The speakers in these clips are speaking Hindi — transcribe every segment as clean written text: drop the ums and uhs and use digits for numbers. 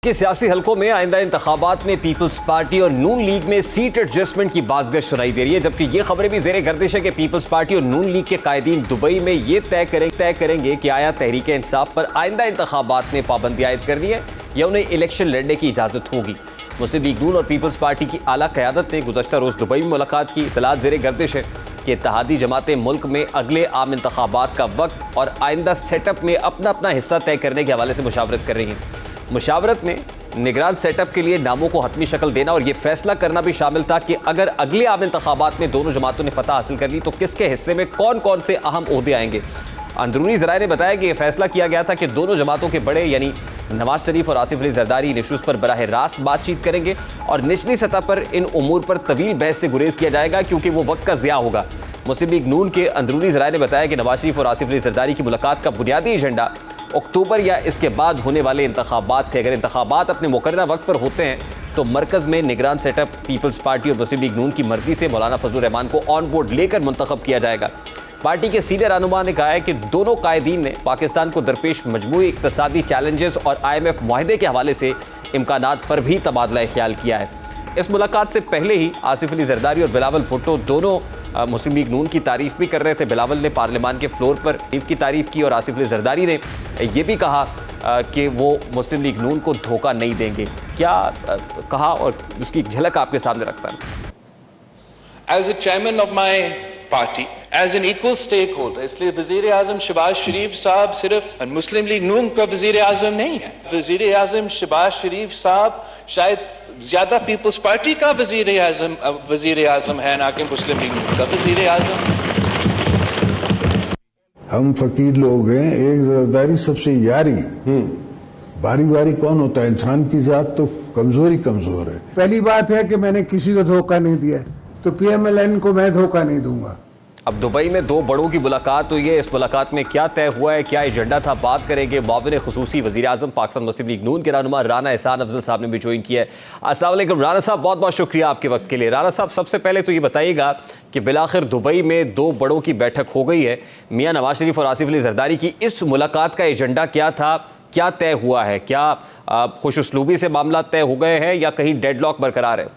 के सियासी हलकों में आइंदा इंतखाबात में पीपल्स पार्टी और नून लीग में सीट एडजस्टमेंट की बाज़गश सुनाई दे रही है, जबकि ये खबरें भी ज़ेरे गर्दिश है कि पीपल्स पार्टी और नून लीग के कायदीन दुबई में ये तय करेंगे कि आया तहरीक इंसाफ पर आइंदा इंतखाबात में पाबंदी आयद करनी है या उन्हें इलेक्शन लड़ने की इजाज़त होगी। मुस्लिम लीग नून और पीपल्स पार्टी की आला क़यादत ने गुज़श्ता रोज़ दुबई में मुलाकात की। इत्तलात ज़ेरे गर्दिश है कि इत्तेहादी जमातें मुल्क में अगले आम इंतखाबात का वक्त और आइंदा सेटअप में अपना अपना हिस्सा तय करने के हवाले से मुशावरत कर रही हैं। मुशावरत में निगरान सेटअप के लिए नामों को हतमी शक्ल देना और ये फैसला करना भी शामिल था कि अगर अगले आम इंतखाबात में दोनों जमातों ने फतह हासिल कर ली तो किसके हिस्से में कौन कौन से अहम ओहदे आएंगे। अंदरूनी ज़राए ने बताया कि यह फैसला किया गया था कि दोनों जमातों के बड़े यानी नवाज शरीफ और आसिफ अली जरदारी इन इशूज़ पर बराह रास्त बातचीत करेंगे और निचली सतह पर इन उमूर पर तवील बहस से गुरेज किया जाएगा क्योंकि वो वक्त का ज़िया होगा। मुस्लिम लीग नून के अंदरूनी ज़राए ने बताया कि नवाज शरीफ और आसिफ अली जरदारी की मुलाकात का बुनियादी एजेंडा अक्टूबर या इसके बाद होने वाले इंतखाबात थे। अगर इंतखाबात अपने मुकर्ररा वक्त पर होते हैं तो मरकज़ में निगरान सेटअप पीपल्स पार्टी और मुस्लिम लीग नून की मर्जी से मौलाना फजलुर रहमान को ऑन बोर्ड लेकर मुंतखब किया जाएगा। पार्टी के सीनियर रहनुमा ने कहा है कि दोनों कायदीन ने पाकिस्तान को दरपेश मजमूई इक़्तिसादी चैलेंजेस और IMF मुआहदे के हवाले से इम्कानात पर भी तबादला ख्याल किया है। इस मुलाकात से पहले ही आसिफ अली जरदारी और बिलावल भुट्टो दोनों मुस्लिम लीग नून की तारीफ भी कर रहे थे। बिलावल ने पार्लियामान के फ्लोर पर लीग की तारीफ की और आसिफ अली जरदारी ने यह भी कहा कि वो मुस्लिम लीग नून को धोखा नहीं देंगे। क्या कहा और उसकी झलक आपके सामने रखता है। As the chairman of my party, as an equal stakeholder, इसलिए वज़ीर आज़म शहबाज शरीफ साहब सिर्फ मुस्लिम लीग नून का वज़ीर आज़म नहीं है। वज़ीर आज़म शहबाज शरीफ साहब शायद ज्यादा पीपल्स पार्टी का वज़ीर आज़म है ना कि मुस्लिम लीग नून का वज़ीर आज़म। हम फकीर लोग हैं, एक जरदारी सबसे यारी। बारी बारी कौन होता है, इंसान की जात तो कमजोर है। पहली बात है कि मैंने किसी को धोखा नहीं दिया, तो PMLN को मैं धोखा नहीं दूंगा। अब दुबई में दो बड़ों की मुलाकात हुई है। इस मुलाकात में क्या तय हुआ है, क्या एजेंडा था, बात करेंगे। मुआविन खुसूसी वज़ीर आज़म पाकिस्तान मुस्लिम लीग नून के रहनुमा राना एहसान अफजल साहब ने भी ज्वाइन किया है। अस्सलाम वालेकुम राना साहब, बहुत बहुत शुक्रिया आपके वक्त के लिए। राना साहब, सबसे पहले तो ये बताइएगा कि बिलाखिर दुबई में दो बड़ों की बैठक हो गई है। मियाँ नवाज शरीफ और आसिफ अली जरदारी की इस मुलाकात का एजेंडा क्या था, क्या तय हुआ है? क्या खुशउस्लूबी से मामला तय हो गए हैं या कहीं डेडलॉक बरकरार है?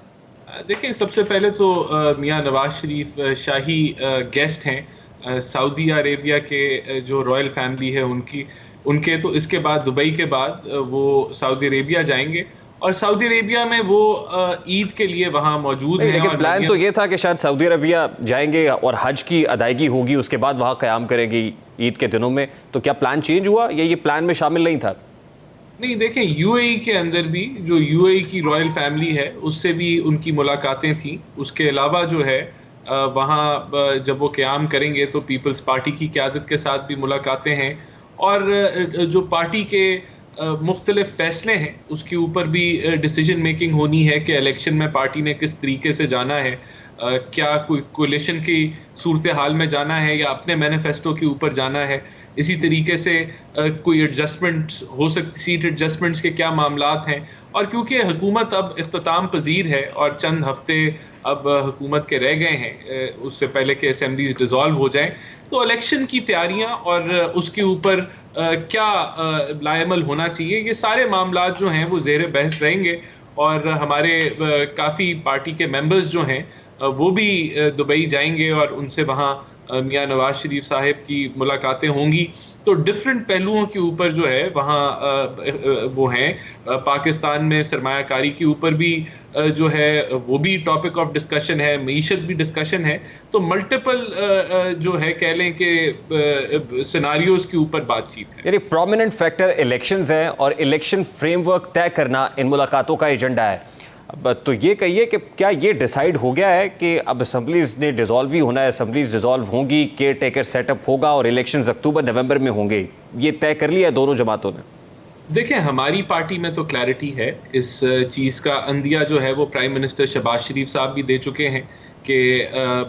देखिए, सबसे पहले तो मियाँ नवाज शरीफ शाही गेस्ट हैं सऊदी अरेबिया के, जो रॉयल फैमिली है उनके तो इसके बाद दुबई के बाद वो सऊदी अरेबिया जाएंगे और सऊदी अरेबिया में वो ईद के लिए वहाँ मौजूद हैं। लेकिन प्लान तो ये था कि शायद सऊदी अरेबिया जाएंगे और हज की अदायगी होगी, उसके बाद वहाँ क़याम करेंगे ईद के दिनों में। तो क्या प्लान चेंज हुआ या ये प्लान में शामिल नहीं था? नहीं, देखें, UAE के अंदर भी जो UAE की रॉयल फैमिली है उससे भी उनकी मुलाकातें थीं। उसके अलावा जो है वहाँ जब वो क़याम करेंगे तो पीपल्स पार्टी की क़यादत के साथ भी मुलाकातें हैं और जो पार्टी के मुख्तलिफ फ़ैसले हैं उसके ऊपर भी डिसीजन मेकिंग होनी है कि इलेक्शन में पार्टी ने किस तरीके से जाना है, क्या कोई कोलिशन की सूरत हाल में जाना है या अपने मैनिफेस्टो के ऊपर जाना है। इसी तरीके से कोई एडजस्टमेंट्स हो सकती, सीट एडजस्टमेंट्स के क्या मामलात हैं। और क्योंकि हुकूमत अब इख्तिताम पजीर है और चंद हफ्ते अब हुकूमत के रह गए हैं उससे पहले कि असेंबलीज डिज़ोल्व हो जाएं, तो इलेक्शन की तैयारियां और उसके ऊपर क्या लाएमल होना चाहिए, ये सारे मामलात जो हैं वो ज़ेर बहस रहेंगे। और हमारे काफ़ी पार्टी के मेंबर्स जो हैं वो भी दुबई जाएंगे और उनसे वहाँ मियाँ नवाज शरीफ साहब की मुलाकातें होंगी। तो डिफरेंट पहलुओं के ऊपर जो है वहाँ वो हैं। पाकिस्तान में सरमायाकारी के ऊपर भी जो है वो भी टॉपिक ऑफ डिस्कशन है, मईशत भी डिस्कशन है। तो मल्टीपल जो है कह लें कि सिनारियोज के ऊपर बातचीत है। यानी प्रोमिनेंट फैक्टर इलेक्शंस हैं और इलेक्शन फ्रेमवर्क तय करना इन मुलाकातों का एजेंडा है। अब तो ये कहिए कि क्या ये डिसाइड हो गया है कि अब असम्बलीज ने डिज़ोल्व ही होना है, असम्बलीज डिज़ोल्व होंगी, केयर टेकर सेटअप होगा और इलेक्शंस अक्टूबर नवंबर में होंगे, ये तय कर लिया है दोनों जमातों ने? देखें, हमारी पार्टी में तो क्लैरिटी है इस चीज़ का। अंदिया जो है वो प्राइम मिनिस्टर शहबाज शरीफ साहब भी दे चुके हैं कि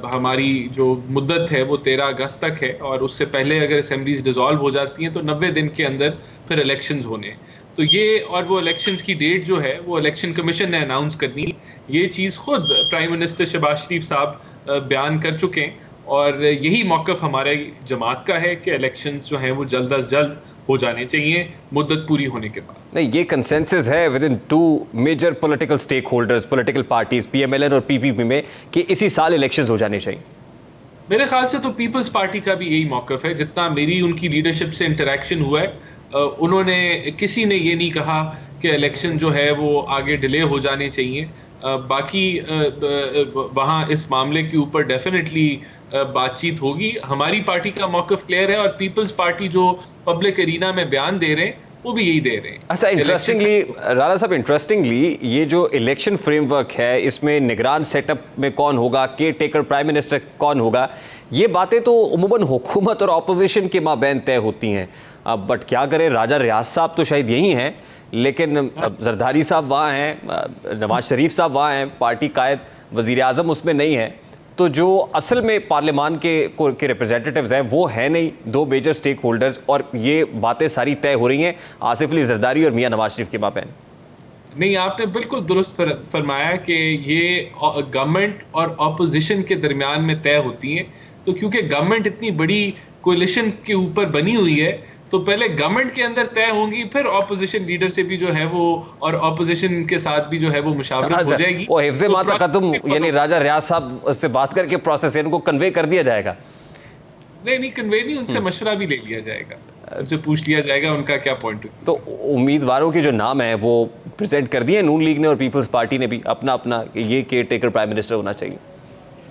हमारी जो मुद्दत है वो 13 अगस्त तक है और उससे पहले अगर असेंबलीज डिज़ोल्व हो जाती हैं तो 90 दिन के अंदर फिर इलेक्शंस होने हैं। तो ये और वो इलेक्शंस की डेट जो है वो इलेक्शन कमीशन ने अनाउंस करनी, ये चीज़ खुद प्राइम मिनिस्टर शहबाज शरीफ साहब बयान कर चुके हैं। और यही मौक़िफ़ हमारे जमात का है कि इलेक्शंस जो हैं वो जल्द अज जल्द हो जाने चाहिए मुद्दत पूरी होने के बाद। नहीं, ये कंसेंसस है within two major political stakeholders, political parties PMLN और PPP में कि इसी साल इलेक्शंस हो जाने चाहिए। मेरे ख्याल से तो पीपल्स पार्टी का भी यही मौक़िफ़ है। जितना मेरी उनकी लीडरशिप से इंटरेक्शन हुआ है, उन्होंने किसी ने ये नहीं कहा कि इलेक्शन जो है वो आगे डिले हो जाने चाहिए। बाकी वहाँ इस मामले के ऊपर डेफिनेटली बातचीत होगी। हमारी पार्टी का मौक़िफ़ क्लियर है और पीपल्स पार्टी जो पब्लिक एरिना में बयान दे रहे हैं वो भी यही दे रहे हैं। अच्छा, इंटरेस्टिंगली राणा साहब, इंटरेस्टिंगली ये जो इलेक्शन फ्रेमवर्क है इसमें निगरान सेटअप में कौन होगा, केयर टेकर प्राइम मिनिस्टर कौन होगा, ये बातें तो उमूमन हुकूमत और अपोजिशन के माबैन तय होती हैं। बट क्या करें, राजा रियाज साहब तो शायद यही हैं, लेकिन अब जरदारी साहब वहाँ हैं, नवाज शरीफ साहब वहाँ हैं, पार्टी कायद वज़ीर आज़म उसमें नहीं है, तो जो असल में पार्लियामान के रिप्रेजेंटेटिव्स हैं वो है नहीं, दो मेजर स्टेक होल्डर्स, और ये बातें सारी तय हो रही हैं आसिफ अली जरदारी और मियां नवाज शरीफ के माबैन। नहीं, आपने बिल्कुल दुरुस्त फरमाया कि ये गवर्नमेंट और ऑपोजिशन के दरमियान में तय होती हैं। तो क्योंकि गवर्नमेंट इतनी बड़ी कोलिशन के ऊपर बनी हुई है तो पहले गवर्नमेंट के अंदर तय होंगी, फिर ऑपोजिशन लीडर से भी जो है वो और ऑपोजिशन के साथ भी जो है वो मुशावरत हो जाएगी। वो हिफ्ज़े मा तक़द्दुम यानी राजा रियाज साहब से बात करके प्रोसेस इनको कन्वे कर दिया जाएगा। नहीं, कन्वे नहीं, उनसे मशवरा भी ले लिया जाएगा, उनसे पूछ लिया जाएगा उनका क्या पॉइंट है। तो उम्मीदवारों के जो नाम है वो प्रेजेंट कर दिए नून लीग ने और पीपल्स पार्टी ने भी अपना अपना, ये केयर टेकर प्राइम मिनिस्टर होना चाहिए।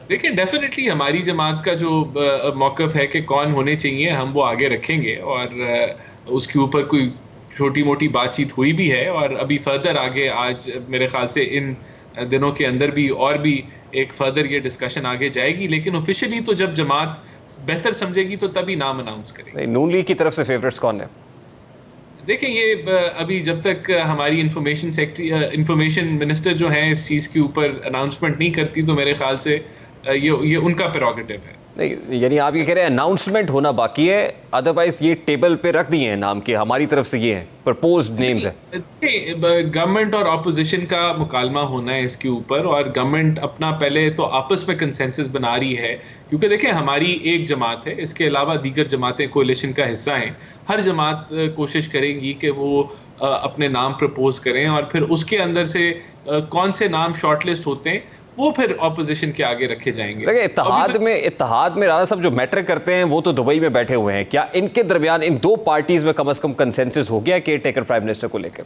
देखिए, डेफिनेटली हमारी जमात का जो मौक़िफ़ है कि कौन होने चाहिए हम वो आगे रखेंगे और उसके ऊपर कोई छोटी मोटी बातचीत हुई भी है और अभी फर्दर आगे आज मेरे ख्याल से इन दिनों के अंदर भी और भी एक फर्दर ये डिस्कशन आगे जाएगी। लेकिन ऑफिशियली तो जब जमात बेहतर समझेगी तो तभी नाम अनाउंस करेगी। नून लीग की तरफ से फेवरेट्स कौन है? देखिए, ये अभी जब तक हमारी इंफॉर्मेशन मिनिस्टर जो हैं इस चीज़ के ऊपर अनाउंसमेंट नहीं करती तो मेरे ख्याल से ये उनका प्रेरोगेटिव है। नहीं, यानी आप ये कह रहे हैं अनाउंसमेंट होना बाकी है, अदरवाइज ये टेबल पे रख दिए हैं नाम के, हमारी तरफ से ये हैं प्रपोज्ड नेम्स है। गवर्नमेंट और ऑपोजिशन का मुकालमा होना है इसके ऊपर और गवर्नमेंट अपना पहले तो आपस में कंसेंसस बना रही है, क्योंकि देखिए हमारी एक जमात है, इसके अलावा दीगर जमातें कोalition का हिस्सा हैं। हर जमात कोशिश करेगी कि वो अपने नाम प्रपोज करें और फिर उसके अंदर से कौन से नाम शॉर्टलिस्ट होते हैं वो फिर ऑपोजिशन के आगे रखे जाएंगे। देखिए, इत्तेहाद में राजा साहब जो मैटर करते हैं वो तो दुबई में बैठे हुए हैं, क्या इनके दरमियान इन दो पार्टीज में कम से कम कंसेंसस हो गया केयर टेकर प्राइम मिनिस्टर को लेकर?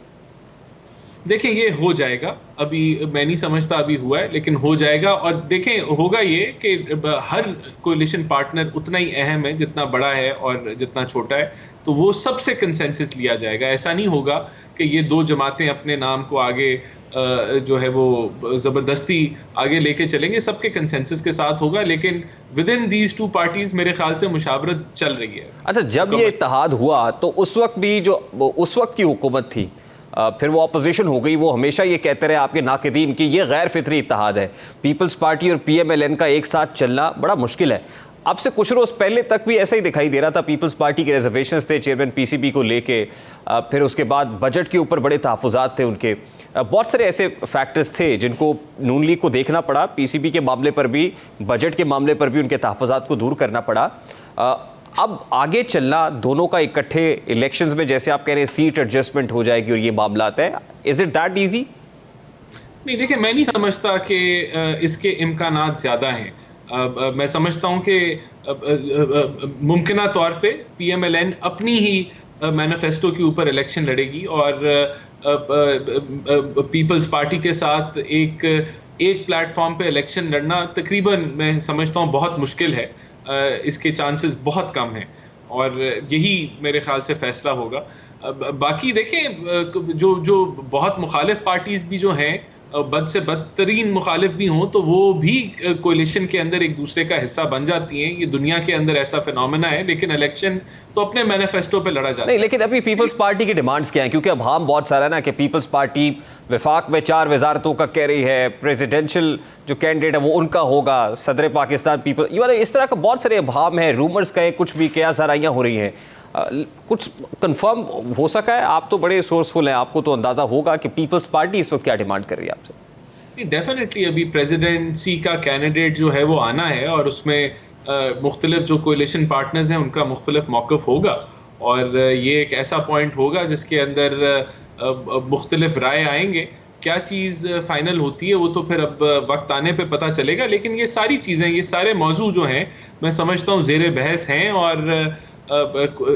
देखें, ये हो जाएगा, अभी मैं नहीं समझता अभी हुआ है, लेकिन हो जाएगा। और देखें, होगा ये कि हर कोलिशन पार्टनर उतना ही अहम है जितना बड़ा है और जितना छोटा है, तो वो सबसे कंसेंसस लिया जाएगा। ऐसा नहीं होगा कि ये दो जमातें अपने नाम को आगे जो है वो ज़बरदस्ती आगे लेके चलेंगे, सबके कंसेंसस के साथ होगा, लेकिन with in these two parties मेरे ख्याल से मुशावरत चल रही है। अच्छा, जब ये इत्तेहाद हुआ तो उस वक्त भी जो उस वक्त की हुकूमत थी, फिर वो अपोजिशन हो गई, वो हमेशा ये कहते रहे आपके नाक़दीन कि ये गैर फितरी इत्तेहाद है, पीपल्स पार्टी और PMLN का एक साथ चलना बड़ा मुश्किल है। अब से कुछ रोज़ पहले तक भी ऐसा ही दिखाई दे रहा था, पीपल्स पार्टी के रिजर्वेशंस थे चेयरमैन PCB को लेके, फिर उसके बाद बजट के ऊपर बड़े तहफ़्फ़ुज़ात थे उनके, बहुत सारे ऐसे फैक्टर्स थे जिनको नून लीग को देखना पड़ा, PCB के मामले पर भी, बजट के मामले पर भी उनके तहफ़्फ़ुज़ात को दूर करना पड़ा। अब आगे चलना दोनों का इकट्ठे इलेक्शंस में, जैसे आप कह रहे हैं सीट एडजस्टमेंट हो जाएगी और ये मामला आता है, इज़ इट दैट ईजी? नहीं, देखिए, मैं नहीं समझता कि इसके इम्कानात ज़्यादा हैं। मैं समझता हूँ कि मुमकिना तौर पे PMLN अपनी ही मैनिफेस्टो के ऊपर इलेक्शन लड़ेगी और पीपल्स पार्टी के साथ एक प्लेटफॉर्म पे इलेक्शन लड़ना तकरीबन मैं समझता हूँ बहुत मुश्किल है। इसके चांसेस बहुत कम हैं और यही मेरे ख्याल से फैसला होगा। बाकी देखें, जो बहुत मुखालिफ पार्टीज़ भी जो हैं, बद से बदतरीन मुखालिफ भी हों, तो वो भी कोलिशन के अंदर एक दूसरे का हिस्सा बन जाती हैं। ये दुनिया के अंदर ऐसा फिनोमेना है, लेकिन इलेक्शन तो अपने मैनिफेस्टो पे लड़ा जाता है। नहीं, लेकिन अभी पीपल्स पार्टी की डिमांड्स क्या हैं? क्योंकि अब हम बहुत सारा ना कि पीपल्स पार्टी वफाक में 4 वजारतों का कह रही है, प्रेसिडेंशियल जो कैंडिडेट है वो उनका होगा, सदर पाकिस्तान पीपल, इस तरह का बहुत सारे अभाम है, रूमर्स का है, कुछ भी क्या सराइयाँ हो रही हैं। कुछ कंफर्म हो सका है? आप तो बड़े सोर्सफुल हैं, आपको तो अंदाज़ा होगा कि पीपल्स पार्टी इस वक्त क्या डिमांड कर रही है आपसे। डेफिनेटली अभी प्रेसिडेंसी का कैंडिडेट जो है वो आना है और उसमें मुख्तलिफ जो कोलिशन पार्टनर्स हैं उनका मुख्तलिफ मौक़िफ़ होगा और ये एक ऐसा पॉइंट होगा जिसके अंदर मुख्तलिफ राय आएंगे। क्या चीज़ फ़ाइनल होती है वो तो फिर अब वक्त आने पे पता चलेगा, लेकिन ये सारी चीज़ें, ये सारे मौजू जो हैं मैं समझता हूँ ज़ेरे बहस हैं और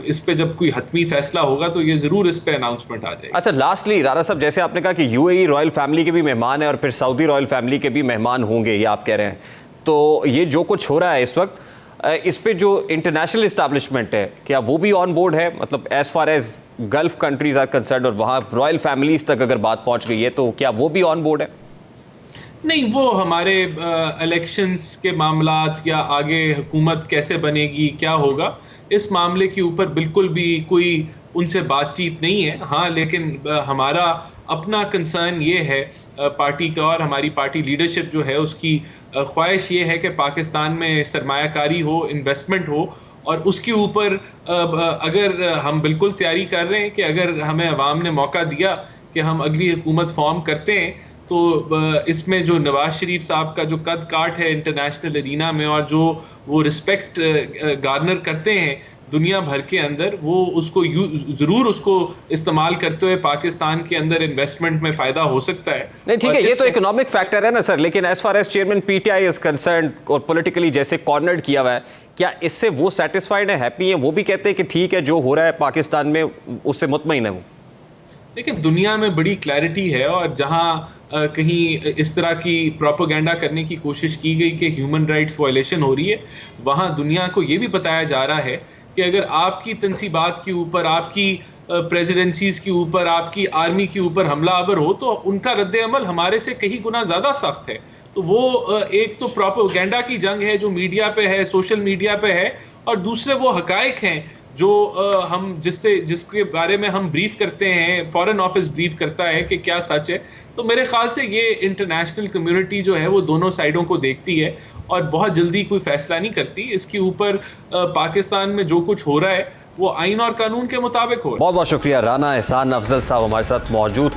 इस पे जब कोई हतमी फैसला होगा तो ये ज़रूर इस पे अनाउंसमेंट आ जाएगी। अच्छा, लास्टली राणा साहब, जैसे आपने कहा कि यूएई रॉयल फैमिली के भी मेहमान है और फिर सऊदी रॉयल फैमिली के भी मेहमान होंगे, ये आप कह रहे हैं, तो ये जो कुछ हो रहा है इस वक्त, इस पे जो इंटरनेशनल इस्टेब्लिशमेंट है क्या वो भी ऑन बोर्ड है? मतलब as far as gulf countries are concern और वहाँ रॉयल फैमिलीज तक अगर बात पहुँच गई है तो क्या वो भी ऑन बोर्ड है? नहीं, वो हमारे इलेक्शंस के मामलात या आगे हुकूमत कैसे बनेगी, क्या होगा, इस मामले के ऊपर बिल्कुल भी कोई उनसे बातचीत नहीं है। हाँ, लेकिन हमारा अपना कंसर्न ये है पार्टी का और हमारी पार्टी लीडरशिप जो है उसकी ख्वाहिश ये है कि पाकिस्तान में सरमायाकारी हो, इन्वेस्टमेंट हो और उसके ऊपर अगर हम बिल्कुल तैयारी कर रहे हैं कि अगर हमें अवाम ने मौका दिया कि हम अगली हुकूमत फॉर्म करते हैं तो इसमें जो नवाज शरीफ साहब का जो कद काट है इंटरनेशनल एरिना में और जो वो रिस्पेक्ट गार्नर करते हैं दुनिया भर के अंदर, वो उसको ज़रूर उसको इस्तेमाल करते हुए पाकिस्तान के अंदर इन्वेस्टमेंट में फ़ायदा हो सकता है। नहीं, ठीक है, ये तो इकोनॉमिक फैक्टर है ना सर, लेकिन as far as chairman PTI is concern और पॉलिटिकली जैसे कॉर्नर्ड किया हुआ है, क्या इससे वो सेटिस्फाइड है, हैप्पी है? वो भी कहते हैं कि ठीक है जो हो रहा है पाकिस्तान में उससे मुतमईन है वो? देखिए, दुनिया में बड़ी क्लैरिटी है और जहाँ कहीं इस तरह की प्रोपेगेंडा करने की कोशिश की गई कि ह्यूमन राइट्स वायलेशन हो रही है, वहाँ दुनिया को ये भी बताया जा रहा है कि अगर आपकी तनसीबात के ऊपर, आपकी प्रेसिडेंसीज के ऊपर, आपकी आर्मी के ऊपर हमलावर हो तो उनका रद्द-ए-अमल हमारे से कहीं गुना ज़्यादा सख्त है। तो वो एक तो प्रोपेगेंडा की जंग है जो मीडिया पे है, सोशल मीडिया पे है, और दूसरे वो हकायक हैं जो हम जिसके बारे में हम ब्रीफ करते हैं, फॉरेन ऑफिस ब्रीफ करता है कि क्या सच है। तो मेरे ख्याल से ये इंटरनेशनल कम्युनिटी जो है वो दोनों साइडों को देखती है और बहुत जल्दी कोई फैसला नहीं करती। इसके ऊपर पाकिस्तान में जो कुछ हो रहा है वो आइन और कानून के मुताबिक हो रहा है। बहुत बहुत शुक्रिया। राना एहसान अफजल साहब हमारे साथ मौजूद थे।